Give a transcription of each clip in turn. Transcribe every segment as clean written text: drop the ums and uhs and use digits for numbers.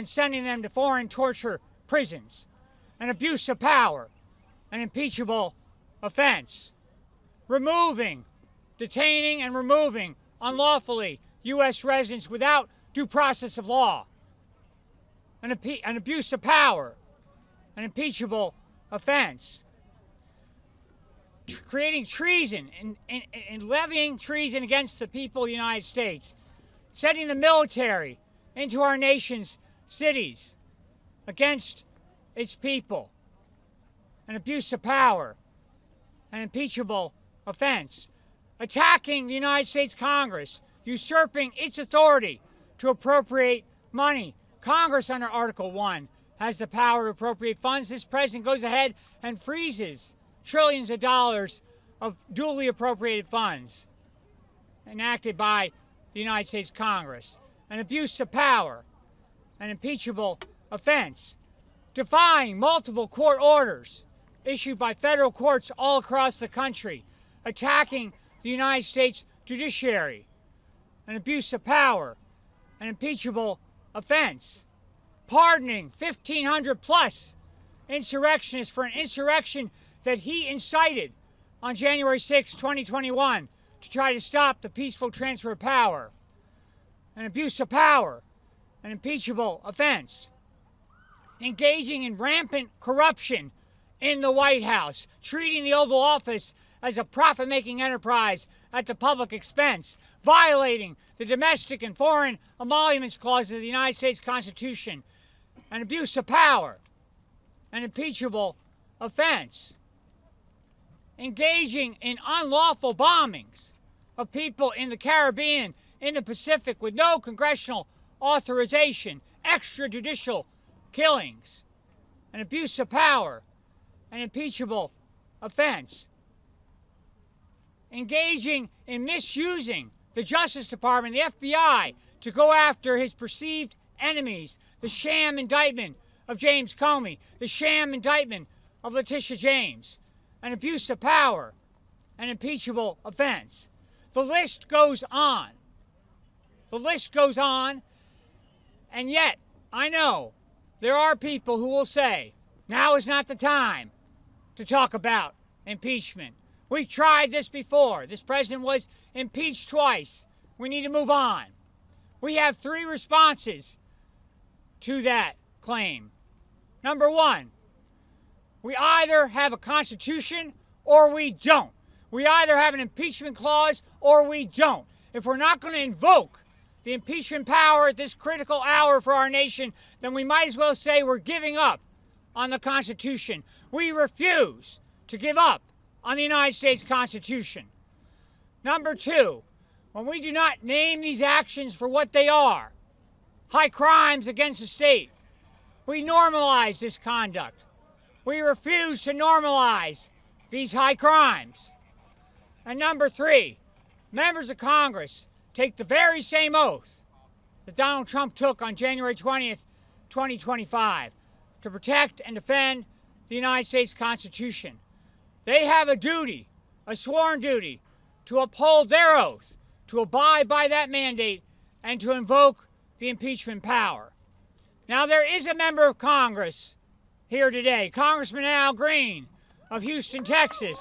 and sending them to foreign torture prisons, an abuse of power, an impeachable offense, detaining and removing unlawfully U.S. residents without due process of law, an abuse of power, an impeachable offense, creating treason and levying treason against the people of the United States, sending the military into our nation's cities against its people, an abuse of power, an impeachable offense, attacking the United States Congress, usurping its authority to appropriate money. Congress, under Article 1, has the power to appropriate funds. This president goes ahead and freezes trillions of dollars of duly appropriated funds enacted by the United States Congress. An abuse of power, an impeachable offense, defying multiple court orders issued by federal courts all across the country, attacking the United States judiciary, an abuse of power, an impeachable offense, pardoning 1,500 plus insurrectionists for an insurrection that he incited on January 6, 2021 to try to stop the peaceful transfer of power, an abuse of power, an impeachable offense, engaging in rampant corruption in the White House, treating the Oval Office as a profit-making enterprise at the public expense, violating the domestic and foreign emoluments clauses of the United States Constitution, an abuse of power, an impeachable offense, engaging in unlawful bombings of people in the Caribbean, in the Pacific, with no congressional authorization, extrajudicial killings, an abuse of power, an impeachable offense, engaging in misusing the Justice Department, the FBI, to go after his perceived enemies, the sham indictment of James Comey, the sham indictment of Letitia James, an abuse of power, an impeachable offense. The list goes on. The list goes on, and yet I know there are people who will say, now is not the time to talk about impeachment. We've tried this before. This president was impeached twice. We need to move on. We have three responses to that claim. Number one, we either have a constitution or we don't. We either have an impeachment clause or we don't. If we're not going to invoke the impeachment power at this critical hour for our nation, then we might as well say we're giving up on the Constitution. We refuse to give up on the United States Constitution. Number two, when we do not name these actions for what they are, high crimes against the state, we normalize this conduct. We refuse to normalize these high crimes. And number three, members of Congress take the very same oath that Donald Trump took on January 20th, 2025, to protect and defend the United States Constitution. They have a duty, a sworn duty, to uphold their oath, to abide by that mandate, and to invoke the impeachment power. Now, there is a member of Congress here today, Congressman Al Green of Houston, Texas.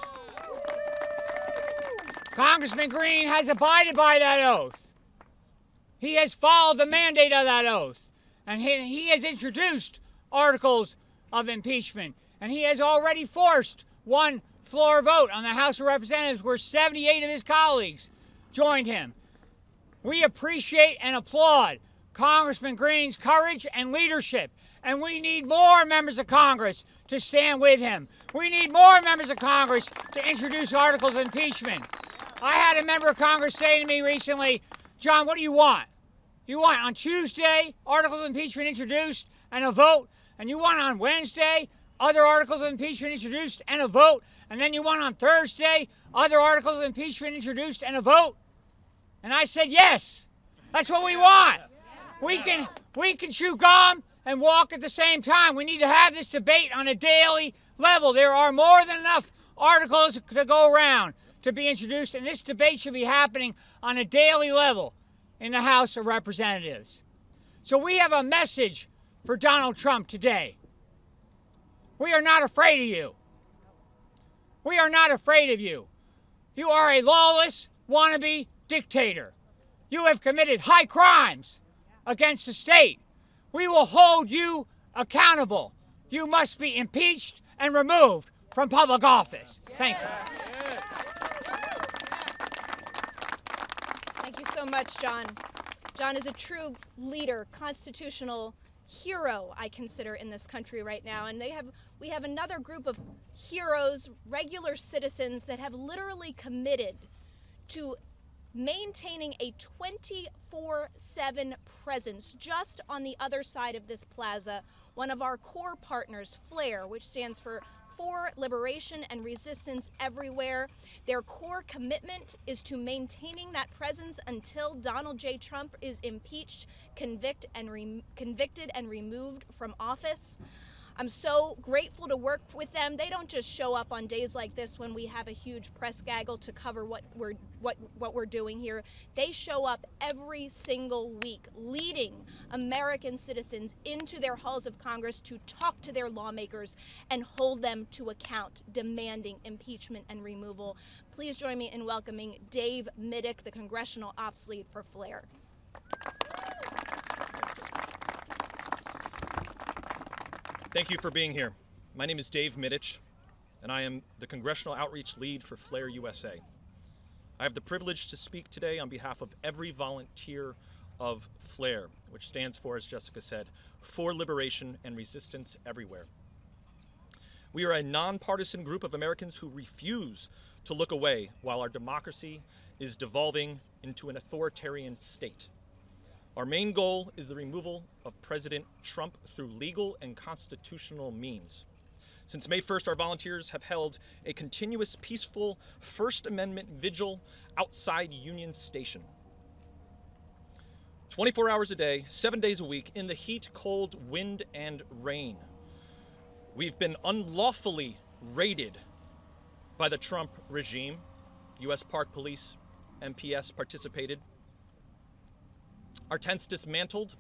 Congressman Green has abided by that oath. He has followed the mandate of that oath. And he has introduced articles of impeachment. And he has already forced one floor vote on the House of Representatives where 78 of his colleagues joined him. We appreciate and applaud Congressman Green's courage and leadership. And we need more members of Congress to stand with him. We need more members of Congress to introduce articles of impeachment. I had a member of Congress say to me recently, John, what do you want? You want on Tuesday articles of impeachment introduced and a vote, and you want on Wednesday other articles of impeachment introduced and a vote, and then you want on Thursday other articles of impeachment introduced and a vote? And I said, yes, that's what we want. We can chew gum and walk at the same time. We need to have this debate on a daily level. There are more than enough articles to go around to be introduced, and this debate should be happening on a daily level in the House of Representatives. So we have a message for Donald Trump today. We are not afraid of you. We are not afraid of you. You are a lawless, wannabe dictator. You have committed high crimes against the state. We will hold you accountable. You must be impeached and removed from public office. Thank you. Thank you so much, John. John is a true leader, constitutional hero, I consider, in this country right now. And we have another group of heroes, regular citizens that have literally committed to maintaining a 24/7 presence just on the other side of this plaza. One of our core partners, FLAIR, which stands for Liberation and Resistance Everywhere. Their core commitment is to maintaining that presence until Donald J. Trump is impeached, convicted, and removed from office. I'm so grateful to work with them. They don't just show up on days like this when we have a huge press gaggle to cover what we're doing here. They show up every single week, leading American citizens into their halls of Congress to talk to their lawmakers and hold them to account, demanding impeachment and removal. Please join me in welcoming Dave Middick, the Congressional Ops Lead for FLAIR. Thank you for being here. My name is Dave Middick, and I am the Congressional Outreach Lead for FLAIR USA. I have the privilege to speak today on behalf of every volunteer of FLAIR, which stands for, as Jessica said, For Liberation and Resistance Everywhere. We are a nonpartisan group of Americans who refuse to look away while our democracy is devolving into an authoritarian state. Our main goal is the removal of President Trump through legal and constitutional means. Since May 1st, our volunteers have held a continuous, peaceful First Amendment vigil outside Union Station. 24 hours a day, 7 days a week, in the heat, cold, wind, and rain. We've been unlawfully raided by the Trump regime. U.S. Park Police, MPS participated. Our tents dismantled,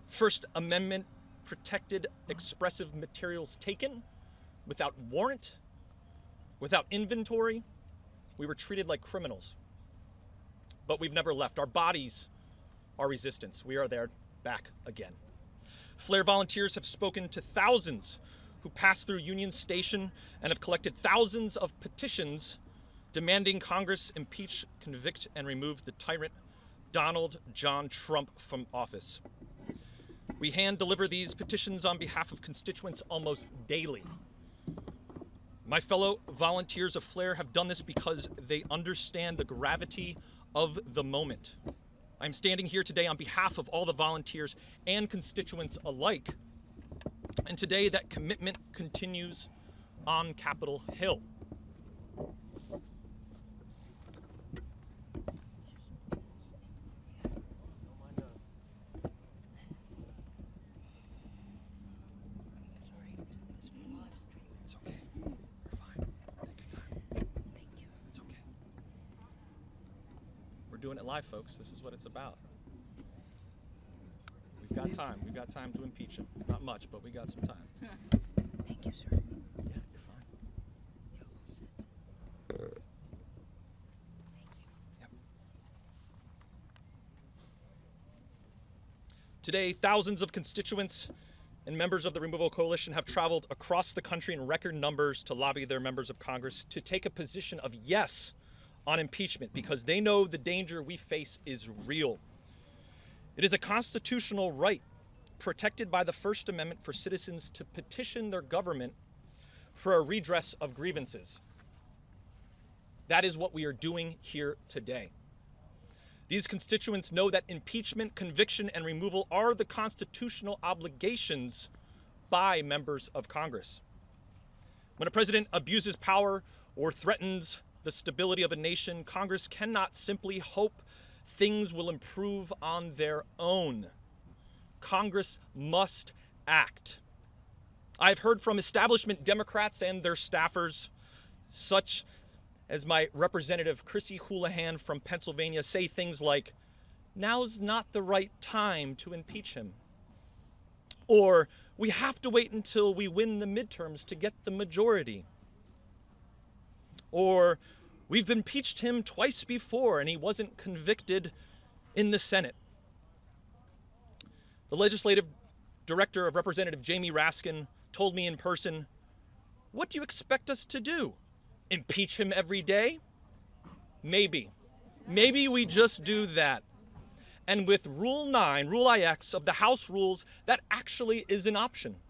First Amendment protected expressive materials taken without warrant, without inventory. We were treated like criminals. But we've never left. Our bodies are resistance. We are there back again. FLAIR volunteers have spoken to thousands who passed through Union Station and have collected thousands of petitions demanding Congress impeach, convict, and remove the tyrant Donald John Trump from office. We hand deliver these petitions on behalf of constituents almost daily. My fellow volunteers of FLAIR have done this because they understand the gravity of the moment. I'm standing here today on behalf of all the volunteers and constituents alike. And today that commitment continues on Capitol Hill. Doing it live, folks. This is what it's about. We've got time. We've got time to impeach him. Not much, but we got some time. Thank you, sir. Yeah, you're fine. Yep. Today, thousands of constituents and members of the Removal Coalition have traveled across the country in record numbers to lobby their members of Congress to take a position of yes on impeachment, because they know the danger we face is real. It is a constitutional right protected by the First Amendment for citizens to petition their government for a redress of grievances. That is what we are doing here today. These constituents know that impeachment, conviction, and removal are the constitutional obligations by members of Congress. When a president abuses power or threatens the stability of a nation, Congress cannot simply hope things will improve on their own. Congress must act. I've heard from establishment Democrats and their staffers, such as my representative Chrissy Houlihan from Pennsylvania, say things like, "Now's not the right time to impeach him." Or we have to wait until we win the midterms to get the majority. Or we've impeached him twice before and he wasn't convicted in the Senate. The legislative director of Representative Jamie Raskin told me in person, "What do you expect us to do? Impeach him every day?" Maybe. Maybe we just do that. And with Rule 9, Rule IX of the House rules, that actually is an option.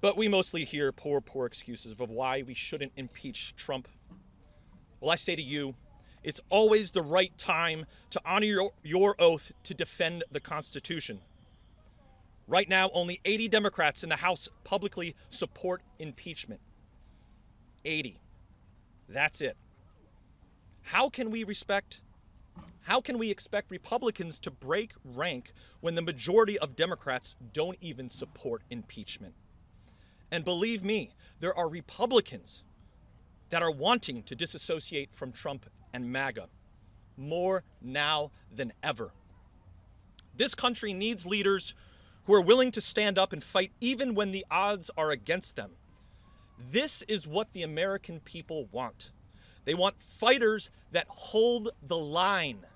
But we mostly hear poor excuses of why we shouldn't impeach Trump. Well, I say to you, it's always the right time to honor your oath to defend the Constitution. Right now, only 80 Democrats in the House publicly support impeachment. 80. That's it. How can we expect Republicans to break rank when the majority of Democrats don't even support impeachment? And believe me, there are Republicans that are wanting to disassociate from Trump and MAGA more now than ever. This country needs leaders who are willing to stand up and fight even when the odds are against them. This is what the American people want. They want fighters that hold the line.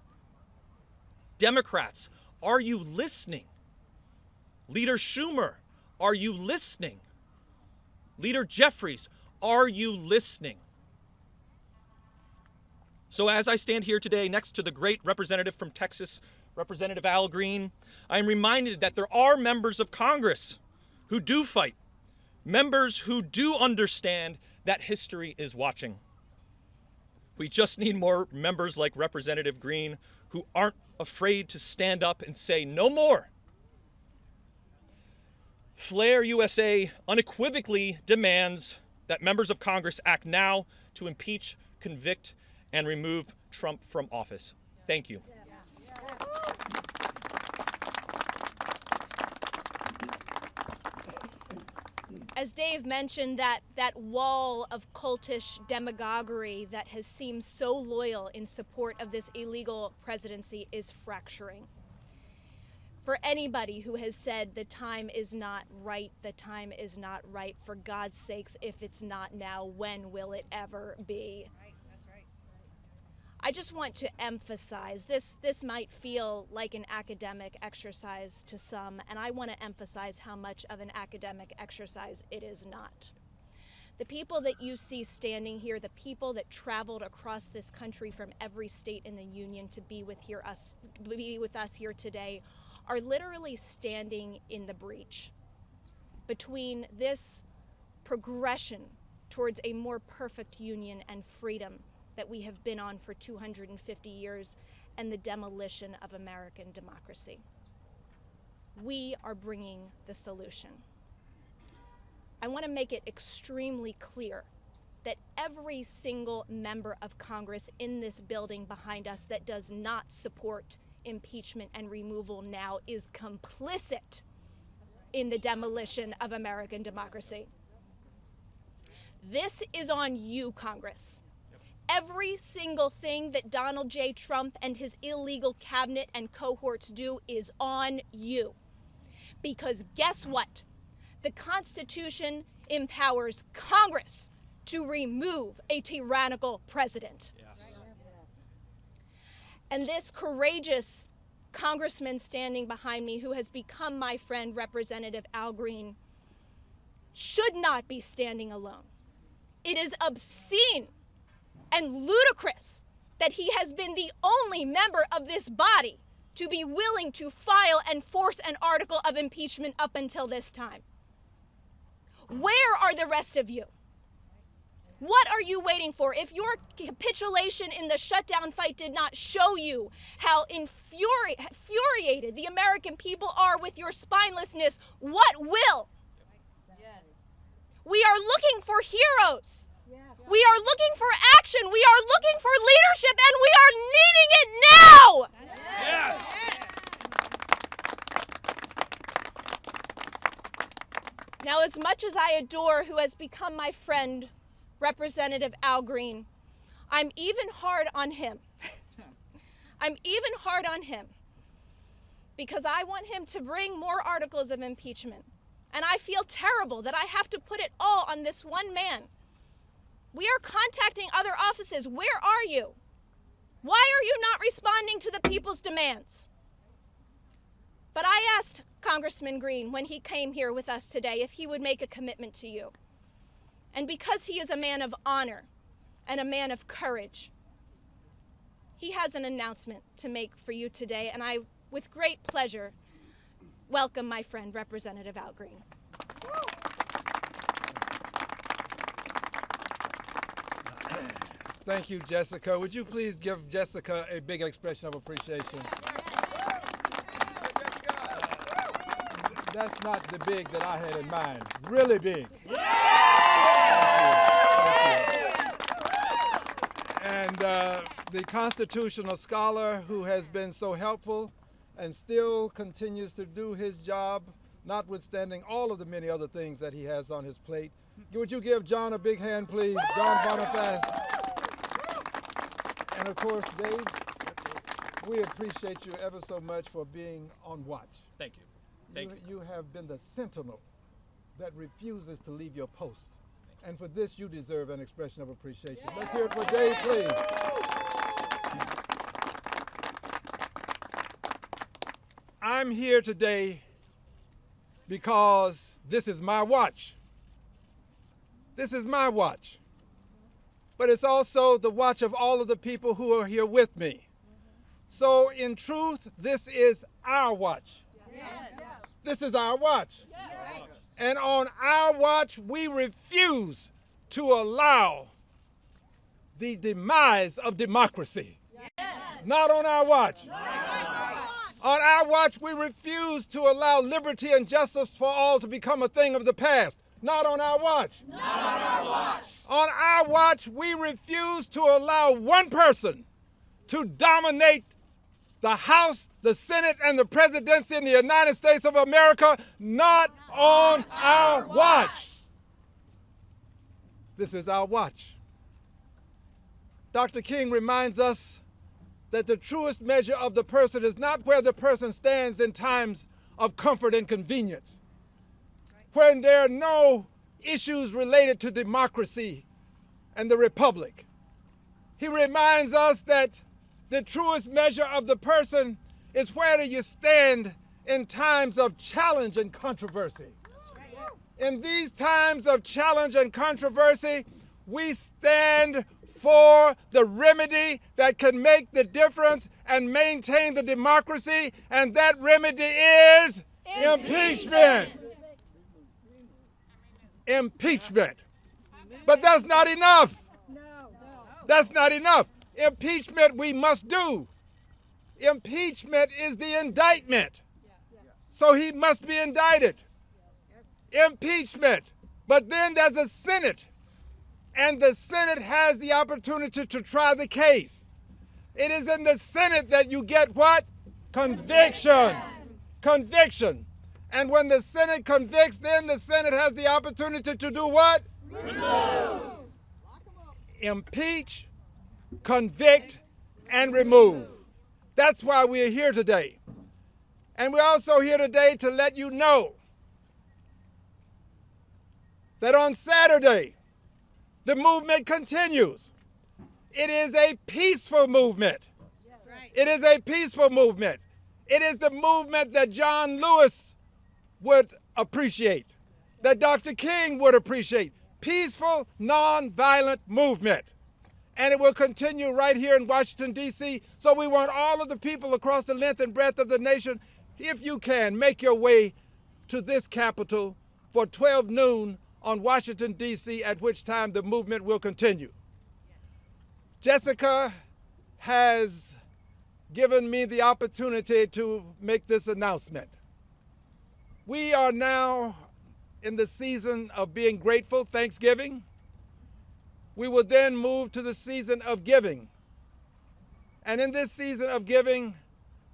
Democrats, are you listening? Leader Schumer, are you listening? Leader Jeffries, are you listening? So as I stand here today next to the great representative from Texas, Representative Al Green, I am reminded that there are members of Congress who do fight, members who do understand that history is watching. We just need more members like Representative Green who aren't afraid to stand up and say no more. Flair USA unequivocally demands that members of Congress act now to impeach, convict, and remove Trump from office. Thank you. As Dave mentioned, that wall of cultish demagoguery that has seemed so loyal in support of this illegal presidency is fracturing. For anybody who has said the time is not right, the time is not right, for God's sakes, if it's not now, when will it ever be? Right, that's right. I just want to emphasize, this might feel like an academic exercise to some, and I want to emphasize how much of an academic exercise it is not. The people that you see standing here, the people that traveled across this country from every state in the union to be with us here today, are literally standing in the breach between this progression towards a more perfect union and freedom that we have been on for 250 years and the demolition of American democracy. We are bringing the solution. I want to make it extremely clear that every single member of Congress in this building behind us that does not support impeachment and removal now is complicit in the demolition of American democracy. This is on you, Congress. Every single thing that Donald J. Trump and his illegal cabinet and cohorts do is on you. Because guess what? The Constitution empowers Congress to remove a tyrannical president. Yes. And this courageous congressman standing behind me, who has become my friend, Representative Al Green, should not be standing alone. It is obscene and ludicrous that he has been the only member of this body to be willing to file and force an article of impeachment up until this time. Where are the rest of you? What are you waiting for? If your capitulation in the shutdown fight did not show you how infuriated the American people are with your spinelessness, what will? Yes. We are looking for heroes. Yeah. We are looking for action. We are looking for leadership, and we are needing it now. Yes. Now, as much as I adore who has become my friend, Representative Al Green, I'm even hard on him. I'm even hard on him because I want him to bring more articles of impeachment. And I feel terrible that I have to put it all on this one man. We are contacting other offices. Where are you? Why are you not responding to the people's demands? But I asked Congressman Green when he came here with us today if he would make a commitment to you. And because he is a man of honor and a man of courage, he has an announcement to make for you today, and I, with great pleasure, welcome my friend, Representative Al Green. Thank you, Jessica. Would you please give Jessica a big expression of appreciation? That's not the big that I had in mind. Really big. And the constitutional scholar who has been so helpful and still continues to do his job, notwithstanding all of the many other things that he has on his plate. Would you give John a big hand, please? John Boniface. And of course, Dave, we appreciate you ever so much for being on watch. Thank you. Thank you. You have been the sentinel that refuses to leave your post. And for this, you deserve an expression of appreciation. Let's hear it for Dave, please. I'm here today because this is my watch. This is my watch. But it's also the watch of all of the people who are here with me. So in truth, this is our watch. Yes. This is our watch. Yes. And on our watch, we refuse to allow the demise of democracy. Yes. Not on our watch. On our watch, we refuse to allow liberty and justice for all to become a thing of the past. Not on our watch. Not on our watch. On our watch, we refuse to allow one person to dominate the House, the Senate, and the presidency in the United States of America. Not on our watch. This is our watch. Dr. King reminds us that the truest measure of the person is not where the person stands in times of comfort and convenience, when there are no issues related to democracy and the republic. He reminds us that the truest measure of the person is where do you stand in times of challenge and controversy. In these times of challenge and controversy, we stand for the remedy that can make the difference and maintain the democracy, and that remedy is impeachment. Impeachment. But that's not enough. That's not enough. Impeachment we must do. Impeachment is the indictment. So he must be indicted. Impeachment. But then there's a Senate. And the Senate has the opportunity to try the case. It is in the Senate that you get what? Conviction. Conviction. And when the Senate convicts, then the Senate has the opportunity to do what? Remove. Impeach, convict, and remove. That's why we are here today. And we're also here today to let you know that on Saturday, the movement continues. It is a peaceful movement. It is a peaceful movement. It is the movement that John Lewis would appreciate, that Dr. King would appreciate. Peaceful, nonviolent movement. And it will continue right here in Washington, D.C. So we want all of the people across the length and breadth of the nation, if you can, make your way to this Capitol for 12 noon on Washington, D.C., at which time the movement will continue. Jessica has given me the opportunity to make this announcement. We are now in the season of being grateful, Thanksgiving. We will then move to the season of giving. And in this season of giving,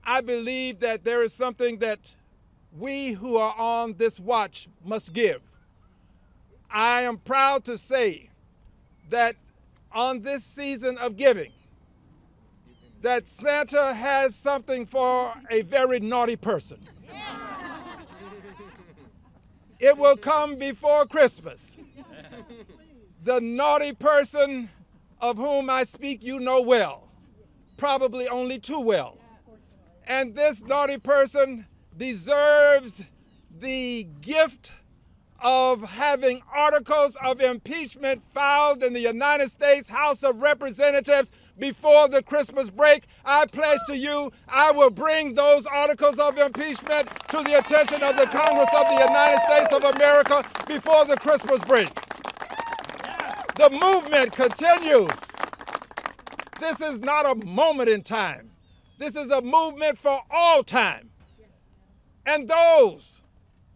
I believe that there is something that we who are on this watch must give. I am proud to say that on this season of giving, that Santa has something for a very naughty person. It will come before Christmas. The naughty person of whom I speak you know well, probably only too well. And this naughty person deserves the gift of having articles of impeachment filed in the United States House of Representatives before the Christmas break. I pledge to you, I will bring those articles of impeachment to the attention of the Congress of the United States of America before the Christmas break. The movement continues. This is not a moment in time. This is a movement for all time. And those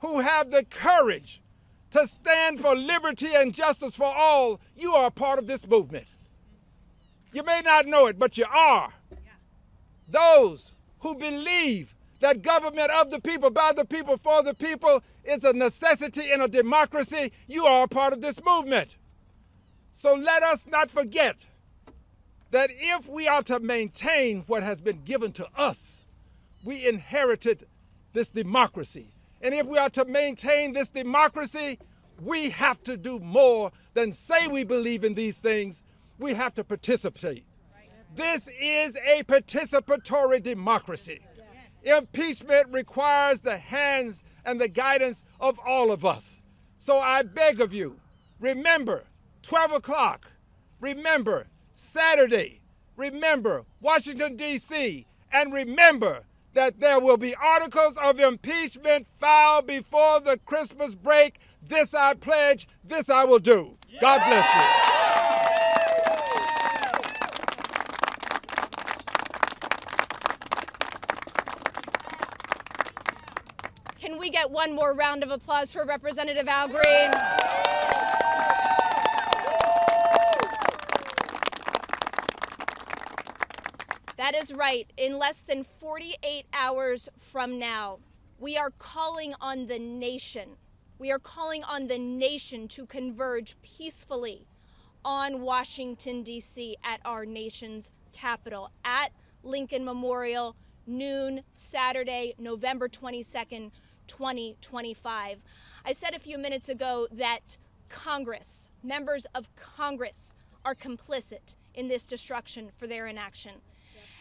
who have the courage to stand for liberty and justice for all, you are a part of this movement. You may not know it, but you are. Those who believe that government of the people, by the people, for the people is a necessity in a democracy, you are a part of this movement. So let us not forget that if we are to maintain what has been given to us, we inherited this democracy. And if we are to maintain this democracy, we have to do more than say we believe in these things. We have to participate. This is a participatory democracy. Impeachment requires the hands and the guidance of all of us. So I beg of you, remember 12 o'clock, remember Saturday, remember Washington, D.C., and remember that there will be articles of impeachment filed before the Christmas break. This I pledge, this I will do. God bless you. Can we get one more round of applause for Representative Al Green? That is right. In less than 48 hours from now, we are calling on the nation. We are calling on the nation to converge peacefully on Washington, D.C. at our nation's capital, at Lincoln Memorial, noon, Saturday, November 22nd, 2025. I said a few minutes ago that Congress, members of Congress, are complicit in this destruction for their inaction.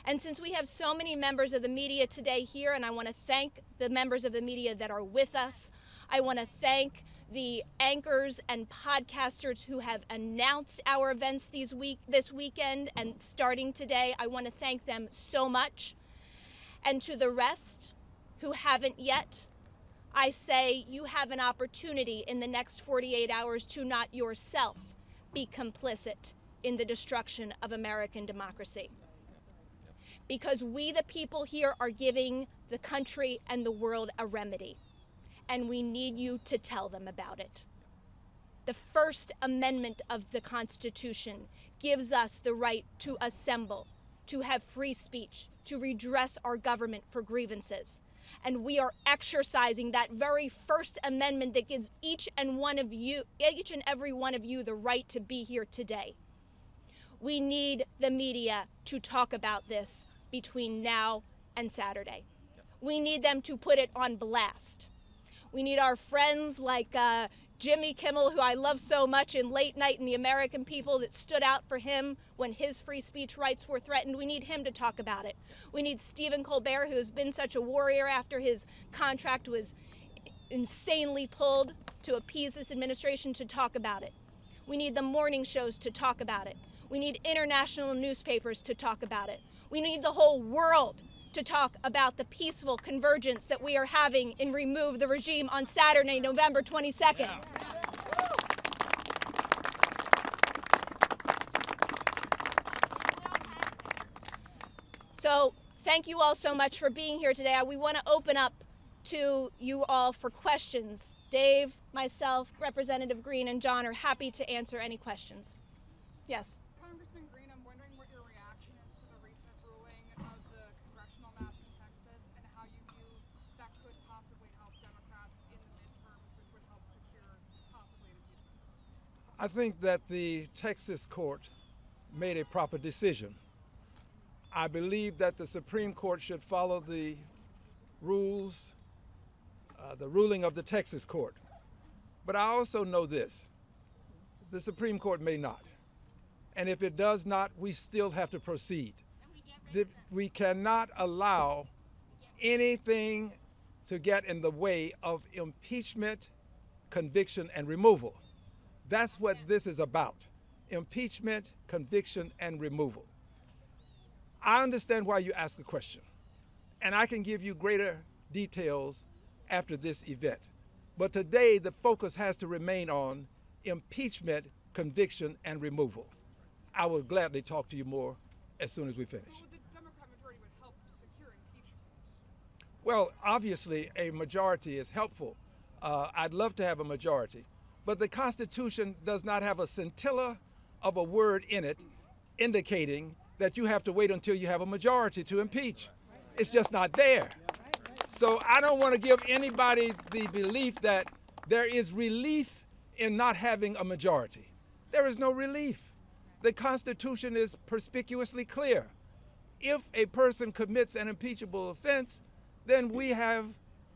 And since we have so many members of the media today here, and I want to thank the members of the media that are with us, I want to thank the anchors and podcasters who have announced our events this weekend and starting today. I want to thank them so much. And to the rest who haven't yet, I say you have an opportunity in the next 48 hours to not yourself be complicit in the destruction of American democracy. Because we, the people here, are giving the country and the world a remedy. And we need you to tell them about it. The First Amendment of the Constitution gives us the right to assemble, to have free speech, to redress our government for grievances. And we are exercising that very First Amendment that gives each and every one of you the right to be here today. We need the media to talk about this between now and Saturday. We need them to put it on blast. We need our friends like Jimmy Kimmel, who I love so much, in Late Night, and the American people that stood out for him when his free speech rights were threatened. We need him to talk about it. We need Stephen Colbert, who has been such a warrior after his contract was insanely pulled to appease this administration, to talk about it. We need the morning shows to talk about it. We need international newspapers to talk about it. We need the whole world to talk about the peaceful convergence that we are having in Remove the Regime on Saturday, November 22nd. Yeah. So thank you all so much for being here today. We want to open up to you all for questions. Dave, myself, Representative Green, and John are happy to answer any questions. Yes? Congressman Green, I'm wondering what your reaction is to the recent ruling of the congressional maps in Texas and how you view that could possibly help Democrats in the midterms, which would help secure possibly an impeachment. I think that the Texas court made a proper decision. I believe that the Supreme Court should follow the rules, the ruling of the Texas court. But I also know this, the Supreme Court may not. And if it does not, we still have to proceed. We cannot allow anything to get in the way of impeachment, conviction, and removal. That's what this is about. Impeachment, conviction, and removal. I understand why you ask the question, and I can give you greater details after this event. But today, the focus has to remain on impeachment, conviction, and removal. I will gladly talk to you more as soon as we finish. Well, the Democrat majority would help secure impeachment. Well, obviously, a majority is helpful. I'd love to have a majority. But the Constitution does not have a scintilla of a word in it indicating that you have to wait until you have a majority to impeach. It's just not there. So I don't want to give anybody the belief that there is relief in not having a majority. There is no relief. The Constitution is perspicuously clear. If a person commits an impeachable offense, then we have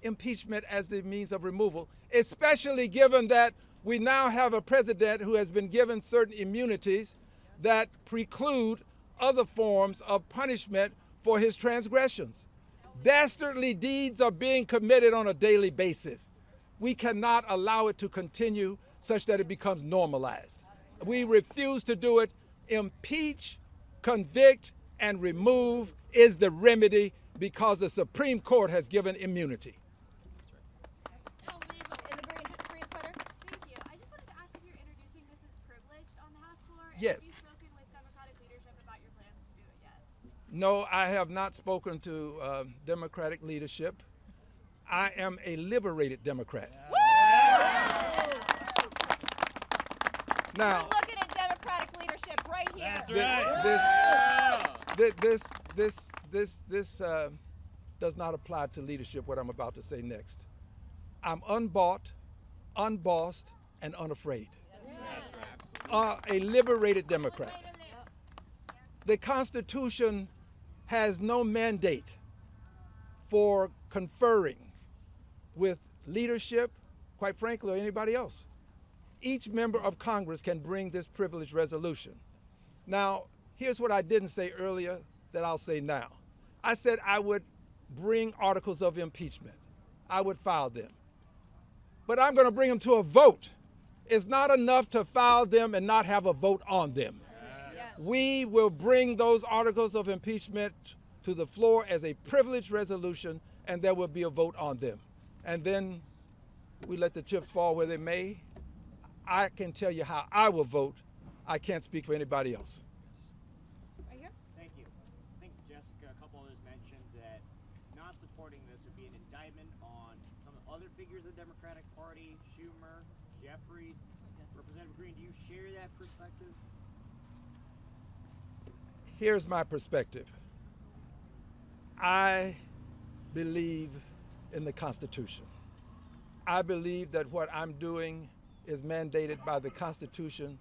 impeachment as the means of removal, especially given that we now have a president who has been given certain immunities that preclude other forms of punishment for his transgressions. Dastardly deeds are being committed on a daily basis. We cannot allow it to continue such that it becomes normalized. We refuse to do it. Impeach, convict, and remove is the remedy because the Supreme Court has given immunity. In the green sweater. Thank you. I just wanted to ask if you're introducing this as privileged on the House floor. And Yes. have you spoken with Democratic leadership about your plans to do it yet? No, I have not spoken to Democratic leadership. I am a liberated Democrat. Now, We're looking at Democratic leadership right here. That's right. This does not apply to leadership, what I'm about to say next. I'm unbought, unbossed, and unafraid. A liberated Democrat. The Constitution has no mandate for conferring with leadership, quite frankly, or anybody else. Each member of Congress can bring this privileged resolution. Now, here's what I didn't say earlier that I'll say now. I said I would bring articles of impeachment. I would file them. But I'm going to bring them to a vote. It's not enough to file them and not have a vote on them. Yes. We will bring those articles of impeachment to the floor as a privileged resolution, and there will be a vote on them. And then we let the chips fall where they may. I can tell you how I will vote. I can't speak for anybody else. Right here. Thank you. I think Jessica, a couple others mentioned that not supporting this would be an indictment on some other figures of the Democratic Party, Schumer, Jeffries. Representative Green, do you share that perspective? Here's my perspective. I believe in the Constitution. I believe that what I'm doing is mandated by the Constitution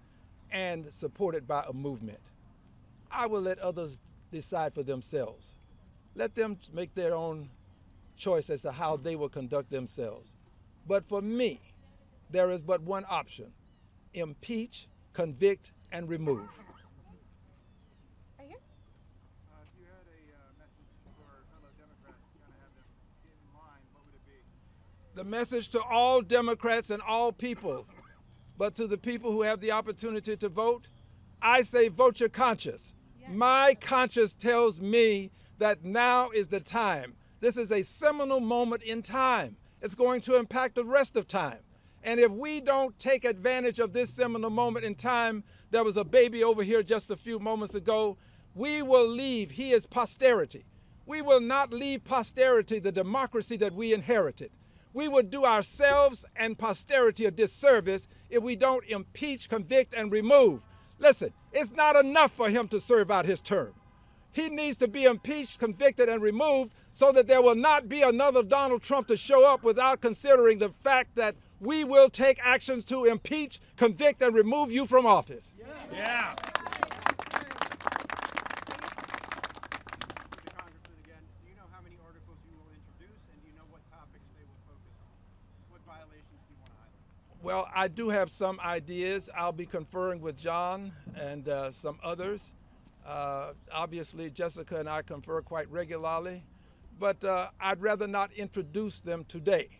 and supported by a movement. I will let others decide for themselves. Let them make their own choice as to how they will conduct themselves. But for me, there is but one option: impeach, convict, and remove. Right here. If you had a message for fellow Democrats, kind of have them in mind, what would it be? The message to all Democrats and all people, but to the people who have the opportunity to vote, I say vote your conscience. My conscience tells me that now is the time. This is a seminal moment in time. It's going to impact the rest of time. And if we don't take advantage of this seminal moment in time, there was a baby over here just a few moments ago, we will leave, he is posterity. We will not leave posterity the democracy that we inherited. We would do ourselves and posterity a disservice if we don't impeach, convict, and remove. Listen, it's not enough for him to serve out his term. He needs to be impeached, convicted, and removed so that there will not be another Donald Trump to show up without considering the fact that we will take actions to impeach, convict, and remove you from office. Yeah. Well, I do have some ideas. I'll be conferring with John and some others. Obviously, Jessica and I confer quite regularly, but I'd rather not introduce them today.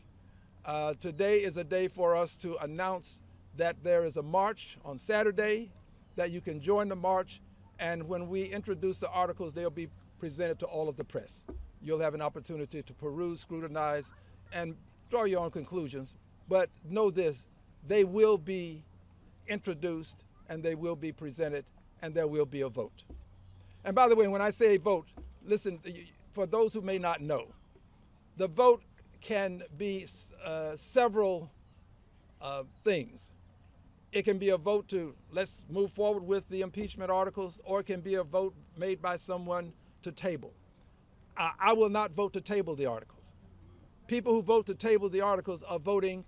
Today is a day for us to announce that there is a march on Saturday, that you can join the march, and when we introduce the articles, they'll be presented to all of the press. You'll have an opportunity to peruse, scrutinize, and draw your own conclusions. But know this, they will be introduced and they will be presented and there will be a vote. And by the way, when I say vote, listen, for those who may not know, the vote can be several things. It can be a vote to let's move forward with the impeachment articles, or it can be a vote made by someone to table. I will not vote to table the articles. People who vote to table the articles are voting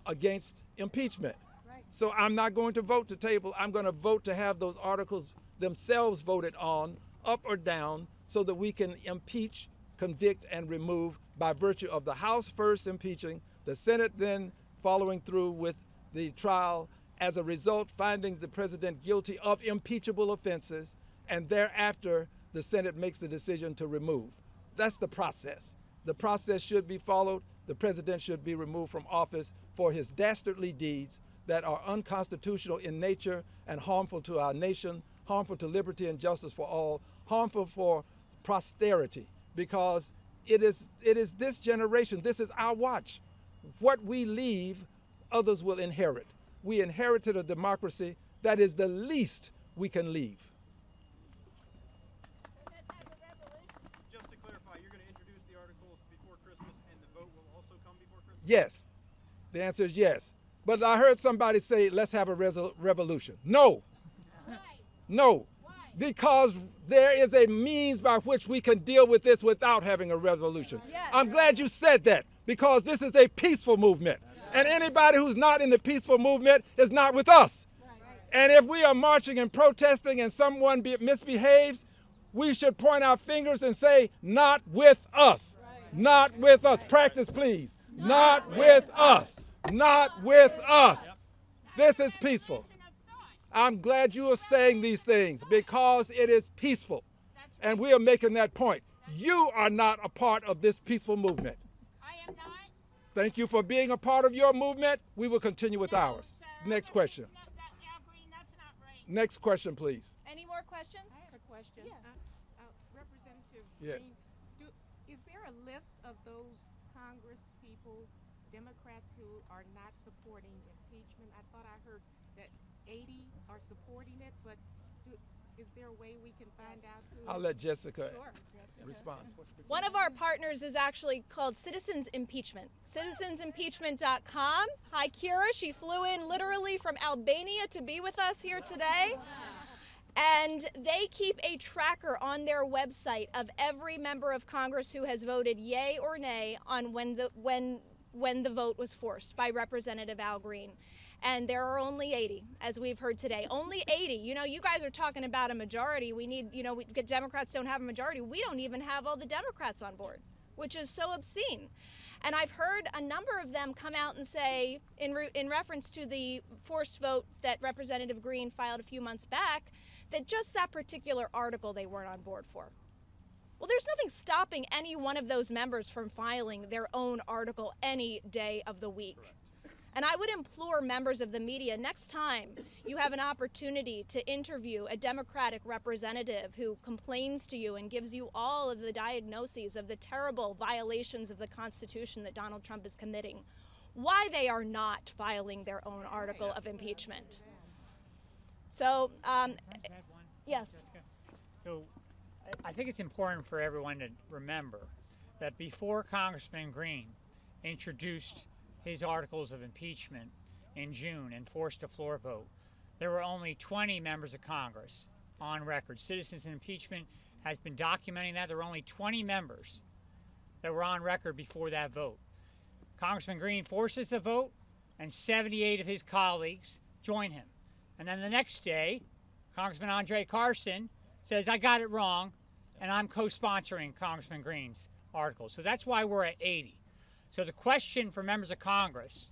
against impeachment. Right. So I'm not going to vote to table. I'm going to vote to have those articles themselves voted on, up or down, so that we can impeach, convict, and remove by virtue of the House first impeaching, the Senate then following through with the trial, as a result finding the president guilty of impeachable offenses, and thereafter the Senate makes the decision to remove. That's the process. The process should be followed. The president should be removed from office for his dastardly deeds that are unconstitutional in nature and harmful to our nation, harmful to liberty and justice for all, harmful for posterity, because it is this generation, this is our watch. What we leave, others will inherit. We inherited a democracy that is the least we can leave. Just to clarify, you're going to introduce the articles before Christmas and the vote will also come before Christmas? Yes. The answer is yes. But I heard somebody say, let's have a revolution. No. Why? No. Why? Because there is a means by which we can deal with this without having a revolution. Yes. I'm glad you said that, because this is a peaceful movement. And anybody who's not in the peaceful movement is not with us. And if we are marching and protesting and someone misbehaves, we should point our fingers and say, not with us. Not with us. Practice, please. Not with us. Not with us. This is peaceful. I'm glad you are saying these things, because it is peaceful. And we are making that point. You are not a part of this peaceful movement. I am not. Thank you for being a part of your movement. We will continue with ours. Next question. That's not right. Next question, please. Any more questions? I have a question. Yeah. Representative Yes. Green, is there a list of those Congress people, Democrats who are not supporting impeachment? I thought I heard that 80 are supporting it, but is there a way we can find out who? I'll let Jessica respond. One of our partners is actually called Citizens Impeachment. Citizensimpeachment.com. Hi, Kira. She flew in literally from Albania to be with us here today. And they keep a tracker on their website of every member of Congress who has voted yay or nay on when the vote was forced by Representative Al Green. And there are only 80, as we've heard today. Only 80. You know, you guys are talking about a majority. We need, Democrats don't have a majority. We don't even have all the Democrats on board, which is so obscene. And I've heard a number of them come out and say, in reference to the forced vote that Representative Green filed a few months back, that just that particular article they weren't on board for. Well, there's nothing stopping any one of those members from filing their own article any day of the week. And I would implore members of the media, next time you have an opportunity to interview a Democratic representative who complains to you and gives you all of the diagnoses of the terrible violations of the Constitution that Donald Trump is committing, why they are not filing their own article of impeachment. So, yes. So I think it's important for everyone to remember that before Congressman Green introduced his articles of impeachment in June and forced a floor vote, there were only 20 members of Congress on record. Citizens Impeachment has been documenting that. There were only 20 members that were on record before that vote. Congressman Green forces the vote, and 78 of his colleagues join him. And then the next day, Congressman Andre Carson says, I got it wrong, and I'm co-sponsoring Congressman Green's article. So that's why we're at 80. So the question for members of Congress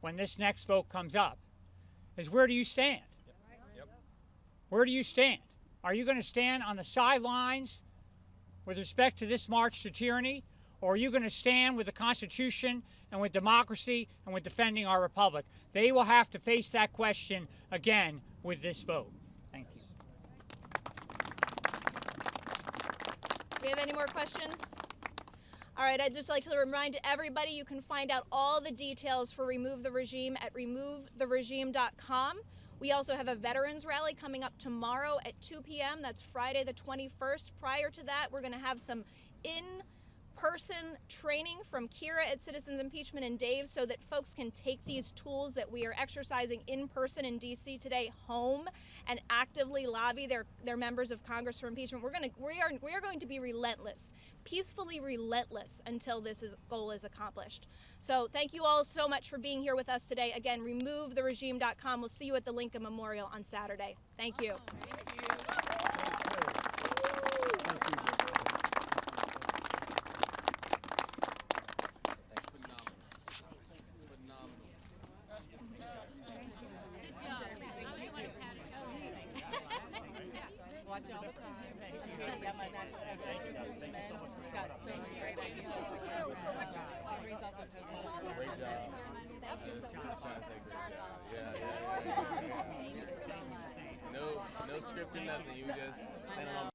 when this next vote comes up is, where do you stand? Yep. Where do you stand? Are you going to stand on the sidelines with respect to this march to tyranny? Or are you going to stand with the Constitution and with democracy and with defending our republic? They will have to face that question again with this vote. Thank you. Do we have any more questions? All right, I'd just like to remind everybody you can find out all the details for Remove the Regime at removetheregime.com. We also have a veterans rally coming up tomorrow at 2 p.m. That's Friday the 21st. Prior to that, we're going to have some in-person training from Kira at Citizens Impeachment and Dave, so that folks can take these tools that we are exercising in person in D.C. today home and actively lobby their members of Congress for impeachment. We are going to be relentless, peacefully relentless, until this goal is accomplished. So thank you all so much for being here with us today. Again, removetheregime.com. We'll see you at the Lincoln Memorial on Saturday. Thank you. Watch all the time. Yeah, my natural men got so many great ideas. Great job. Yeah. No script or nothing. You just stand on